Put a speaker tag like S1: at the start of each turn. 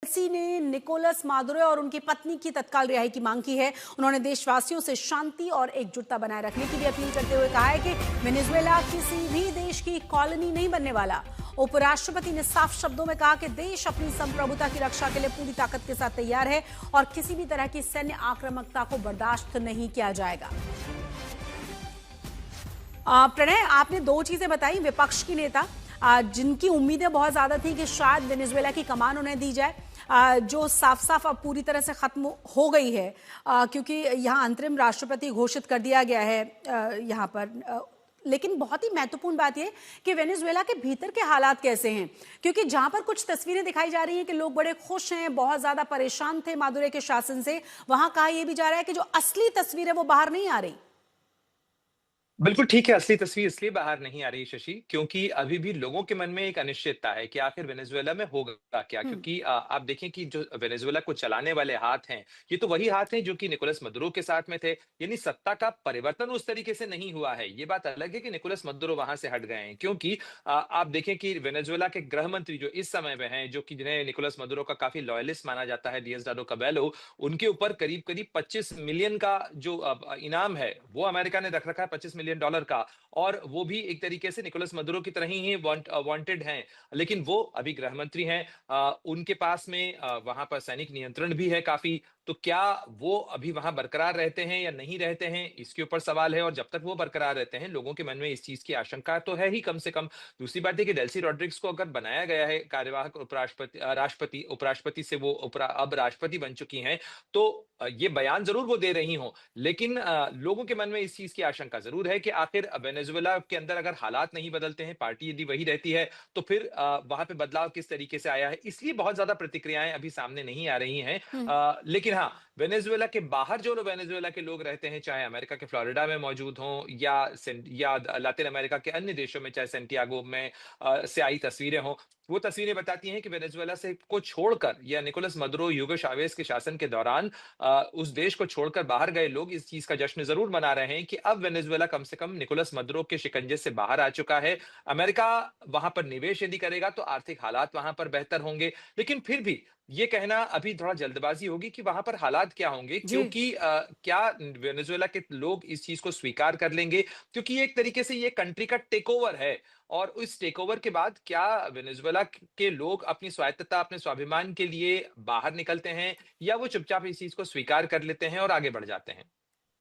S1: LC ने Nicolas Maduro और उनकी पत्नी की तत्काल रिहाई की मांग की है। उन्होंने देशवासियों से शांति और एकजुटता बनाए रखने की भी अपील करते हुए कहा है कि वेनेजुएला किसी भी देश की कॉलोनी नहीं बनने वाला। उपराष्ट्रपति ने साफ शब्दों में कहा कि देश अपनी संप्रभुता की रक्षा के लिए पूरी ताकत के साथ तैयार है और किसी भी तरह की सैन्य आक्रामकता को बर्दाश्त नहीं किया जाएगा। प्रणय, आपने दो चीजें बताई। विपक्ष की नेता जिनकी उम्मीदें बहुत ज्यादा थी कि शायद वेनेजुएला की कमान उन्हें दी जाए, जो साफ साफ अब पूरी तरह से खत्म हो गई है, क्योंकि यहाँ अंतरिम राष्ट्रपति घोषित कर दिया गया है यहाँ पर। लेकिन बहुत ही महत्वपूर्ण बात यह कि वेनेजुएला के भीतर के हालात कैसे हैं, क्योंकि जहां पर कुछ तस्वीरें दिखाई जा रही हैं कि लोग बड़े खुश हैं, बहुत ज्यादा परेशान थे मादुरो के शासन से, वहां कहा यह भी जा रहा है कि जो असली तस्वीर है वो बाहर नहीं आ रही।
S2: बिल्कुल ठीक है, असली तस्वीर इसलिए बाहर नहीं आ रही शशि, क्योंकि अभी भी लोगों के मन में एक अनिश्चितता है कि आखिर वेनेजुएला में होगा क्या?
S1: हम्म।
S2: क्योंकि आप देखें कि जो वेनेजुएला को चलाने वाले हाथ हैं, ये तो वही हाथ हैं जो कि निकोलस मदुरो के साथ में थे। यानी सत्ता का परिवर्तन उस तरीके से नहीं हुआ है। ये बात अलग है कि निकोलस मदुरो वहां से हट गए हैं, क्योंकि आप देखें कि वेनेजुएला के गृह मंत्री जो इस समय में हैं, जो कि जिन्हें निकोलस मदुरो का काफ़ी लॉयलिस्ट माना जाता है, डियाज़ कैबेलो, उनके ऊपर करीब-करीब 25 मिलियन का जो इनाम है, वो अमेरिका ने रख रखा है, $25 मिलियन का। और वो भी एक तरीके से निकोलस मदुरो की तरह ही वांटेड हैं। लेकिन वो अभी गृह मंत्री हैं, उनके पास में वहां पर सैनिक नियंत्रण भी है काफी। तो क्या वो अभी वहां बरकरार रहते हैं या नहीं रहते हैं, इसके ऊपर सवाल है। और जब तक वो बरकरार रहते हैं, लोगों के मन में इस चीज की आशंका तो है ही कम से कम। दूसरी बात है कि डेल्सी रॉड्रिग्स को अगर बनाया गया है कार्यवाहक राष्ट्रपति, उपराष्ट्रपति से वो अब राष्ट्रपति बन चुकी हैं, तो ये बयान जरूर वो दे रही हों, लेकिन लोगों के मन में इस चीज की आशंका जरूर है कि आखिर वेनेजुएला के अंदर अगर हालात नहीं बदलते हैं, पार्टी यदि वही रहती है, तो फिर वहां पे बदलाव किस तरीके से आया है, इसलिए बहुत ज्यादा प्रतिक्रियाएं अभी सामने नहीं आ रही हैं।
S1: हम्म।
S2: लेकिन हाँ, वेनेजुएला के बाहर जो लोग वेनेजुएला के लोग रहते हैं, चाहे अमेरिका के फ्लोरिडा में मौजूद हों या लातिन अमेरिका के अन्य देशों में, चाहे सेंटियागो में से आई तस्वीरें हों, वो तस्वीरें बताती हैं कि वेनेजुएला से को छोड़कर या निकोलस मदुरो, ह्यूगो चावेज के शासन के दौरान उस देश को छोड़कर बाहर गए लोग इस चीज का जश्न जरूर मना रहे हैं कि अब वेनेजुएला कम से कम निकोलस मदुरो के शिकंजे से बाहर आ चुका है। अमेरिका वहां पर निवेश यदि करेगा तो आर्थिक हालात वहां पर बेहतर होंगे। लेकिन फिर भी ये कहना अभी थोड़ा जल्दबाजी होगी कि वहां पर हालात क्या होंगे,
S1: जी।
S2: क्योंकि क्या वेनेजुएला के लोग इस चीज को स्वीकार कर लेंगे? क्योंकि ये एक तरीके से ये कंट्री का टेक ओवर है। और उस टेक ओवर के बाद क्या वेनेजुएला के लोग अपनी स्वायत्तता, अपने स्वाभिमान के लिए बाहर निकलते हैं, या वो चुपचाप इस चीज को स्वीकार कर लेते हैं और आगे बढ़ जाते हैं?